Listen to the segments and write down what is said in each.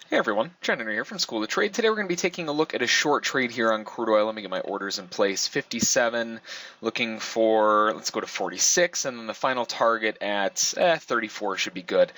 Hey everyone, Jenner here from School of Trade. Today we're going to be taking a look at a short trade here on crude oil. Let me get my orders in place. 57, looking for, let's go to 46, and then the final target at 34 should be good.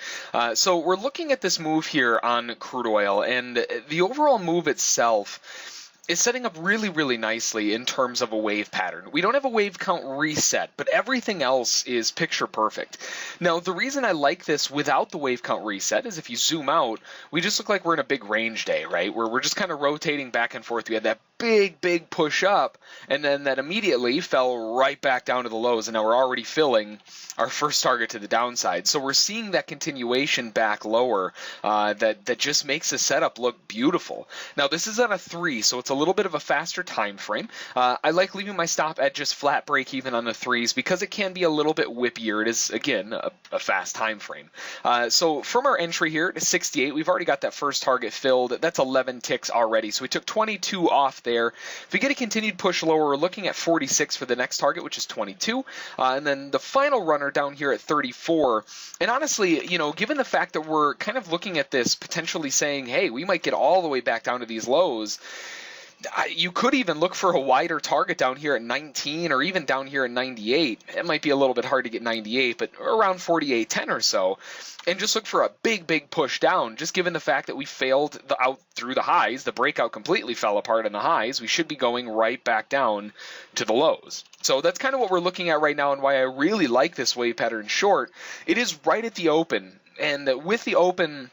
So we're looking at this move here on crude oil, and the overall move itself is setting up really, really nicely in terms of a wave pattern. We don't have a wave count reset, but everything else is picture perfect. Now, the reason I like this without the wave count reset is if you zoom out, we just look like we're in a big range day, right? Where we're just kind of rotating back and forth. We had that big push up, and then that immediately fell right back down to the lows, and now we're already filling our first target to the downside. So we're seeing that continuation back lower that just makes the setup look beautiful. Now, this is on a 3, so it's a little bit of a faster time frame. I like leaving my stop at just flat break even on the 3s because it can be a little bit whippier. It is, again, a fast time frame. So from our entry here to 68, we've already got that first target filled. That's 11 ticks already, so we took 22 off there. If we get a continued push lower, we're looking at 46 for the next target, which is 22. And then the final runner down here at 34. And honestly, you know, given the fact that we're kind of looking at this potentially saying, hey, we might get all the way back down to these lows, you could even look for a wider target down here at 19 or even down here at 98. It might be a little bit hard to get 98, but around 48.10 or so. And just look for a big push down, just given the fact that we failed out through the highs. The breakout completely fell apart in the highs. We should be going right back down to the lows. So that's kind of what we're looking at right now and why I really like this wave pattern short. It is right at the open, and with the open,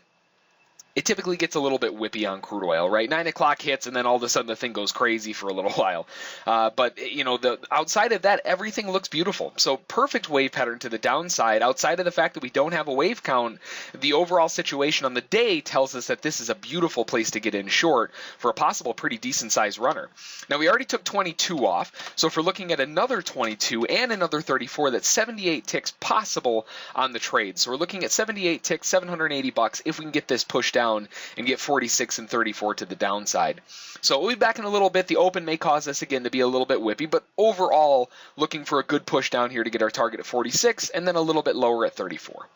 it typically gets a little bit whippy on crude oil, right? 9 o'clock hits, and then all of a sudden the thing goes crazy for a little while. But, you know, outside of that, everything looks beautiful. So perfect wave pattern to the downside. Outside of the fact that we don't have a wave count, the overall situation on the day tells us that this is a beautiful place to get in short for a possible pretty decent-sized runner. Now, we already took 22 off, so if we're looking at another 22 and another 34, that's 78 ticks possible on the trade. So we're looking at 78 ticks, $780 if we can get this pushed down and get 46 and 34 to the downside. So we'll be back in a little bit. The open may cause us again to be a little bit whippy, but overall looking for a good push down here to get our target at 46 and then a little bit lower at 34.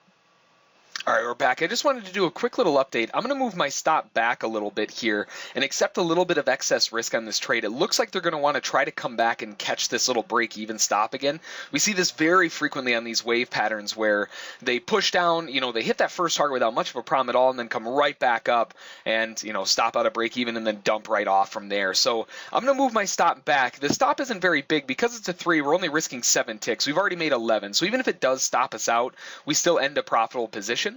All right, we're back. I just wanted to do a quick little update. I'm going to move my stop back a little bit here and accept a little bit of excess risk on this trade. It looks like they're going to want to try to come back and catch this little break-even stop again. We see this very frequently on these wave patterns where they push down, you know, they hit that first target without much of a problem at all and then come right back up and, you know, stop out of break-even and then dump right off from there. So I'm going to move my stop back. The stop isn't very big. Because it's a 3, we're only risking 7 ticks. We've already made 11. So even if it does stop us out, we still end a profitable position.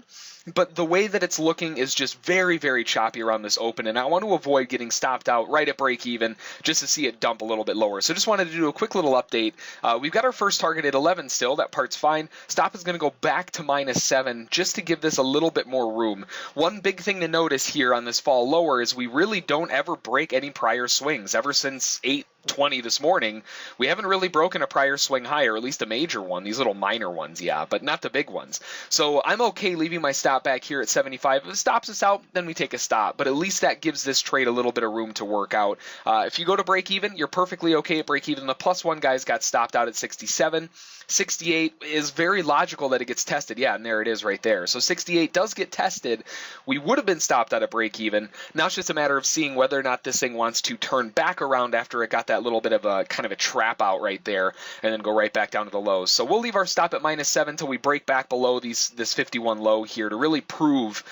But the way that it's looking is just very choppy around this open, and I want to avoid getting stopped out right at break even just to see it dump a little bit lower. So just wanted to do a quick little update. We've got our first target at 11 still. That part's fine. Stop is going to go back to -7 just to give this a little bit more room. One big thing to notice here on this fall lower is we really don't ever break any prior swings. Ever since 8:20 this morning, we haven't really broken a prior swing high, or at least a major one. These little minor ones, yeah, but not the big ones. So I'm okay leaving my stop back here at 75. If it stops us out, then we take a stop, but at least that gives this trade a little bit of room to work out. If you go to break even, you're perfectly okay at break even. The +1 guys got stopped out at 67. 68 is very logical that it gets tested. Yeah, and there it is right there. So 68 does get tested. We would have been stopped out at break even. Now it's just a matter of seeing whether or not this thing wants to turn back around after it got that little bit of a kind of a trap out right there and then go right back down to the lows. So we'll leave our stop at -7 until we break back below this 51 low here to really prove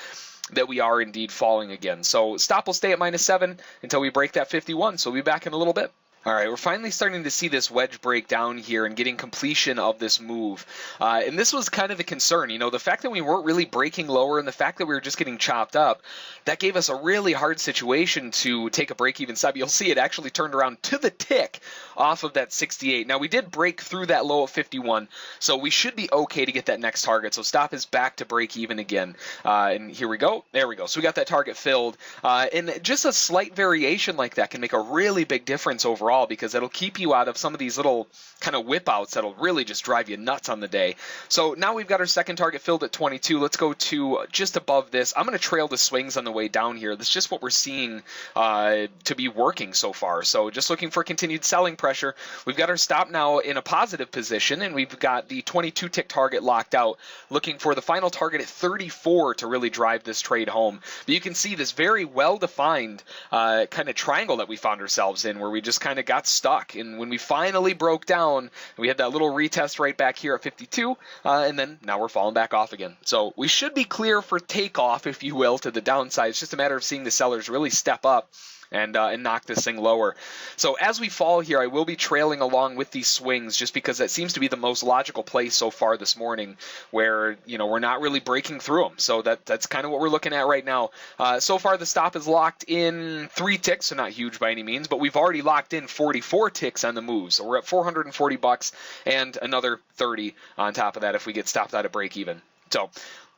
that we are indeed falling again. So stop will stay at -7 until we break that 51. So we'll be back in a little bit. All right, we're finally starting to see this wedge break down here and getting completion of this move. And this was kind of the concern. You know, the fact that we weren't really breaking lower and the fact that we were just getting chopped up, that gave us a really hard situation to take a break-even stop. You'll see it actually turned around to the tick off of that 68. Now, we did break through that low of 51, so we should be okay to get that next target. So stop is back to break even again. And here we go. There we go. So we got that target filled. And just a slight variation like that can make a really big difference overall. overall, because it'll keep you out of some of these little kind of whip outs that'll really just drive you nuts on the day. So now we've got our second target filled at 22. Let's go to just above this. I'm going to trail the swings on the way down here. That's just what we're seeing to be working so far. So just looking for continued selling pressure. We've got our stop now in a positive position, and we've got the 22 tick target locked out, looking for the final target at 34 to really drive this trade home. But you can see this very well-defined kind of triangle that we found ourselves in, where we just kind of got stuck. And when we finally broke down, we had that little retest right back here at 52, and then now we're falling back off again. So we should be clear for takeoff, if you will, to the downside. It's just a matter of seeing the sellers really step up and knock this thing lower. So as we fall here, I will be trailing along with these swings, just because that seems to be the most logical place so far this morning, where we're not really breaking through them. So that's kind of what we're looking at right now. So far the stop is locked in 3 ticks, so not huge by any means, but we've already locked in 44 ticks on the move. So we're at $440 and another 30 on top of that if we get stopped out at break even. So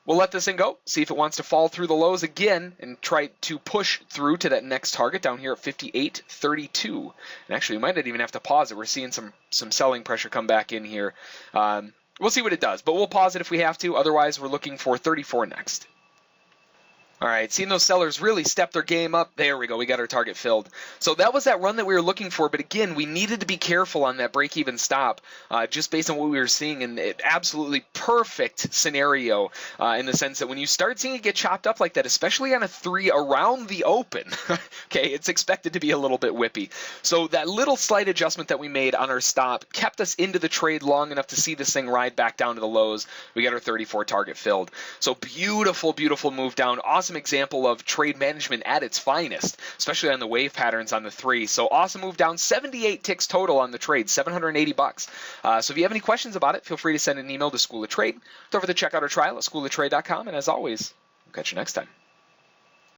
we'll let this thing go, see if it wants to fall through the lows again, and try to push through to that next target down here at 58.32. And actually, we might not even have to pause it. We're seeing some selling pressure come back in here. We'll see what it does, but we'll pause it if we have to. Otherwise, we're looking for 34 next. All right, seeing those sellers really step their game up. There we go. We got our target filled. So that was that run that we were looking for. But again, we needed to be careful on that break-even stop, just based on what we were seeing. And it absolutely perfect scenario in the sense that when you start seeing it get chopped up like that, especially on a 3 around the open, okay, it's expected to be a little bit whippy. So that little slight adjustment that we made on our stop kept us into the trade long enough to see this thing ride back down to the lows. We got our 34 target filled. So beautiful, beautiful move down. Awesome example of trade management at its finest, especially on the wave patterns on the 3. So awesome move down, 78 ticks total on the trade, $780. So if you have any questions about it, feel free to send an email to School of Trade. Don't forget to check out our trial at schooloftrade.com. And as always, we'll catch you next time.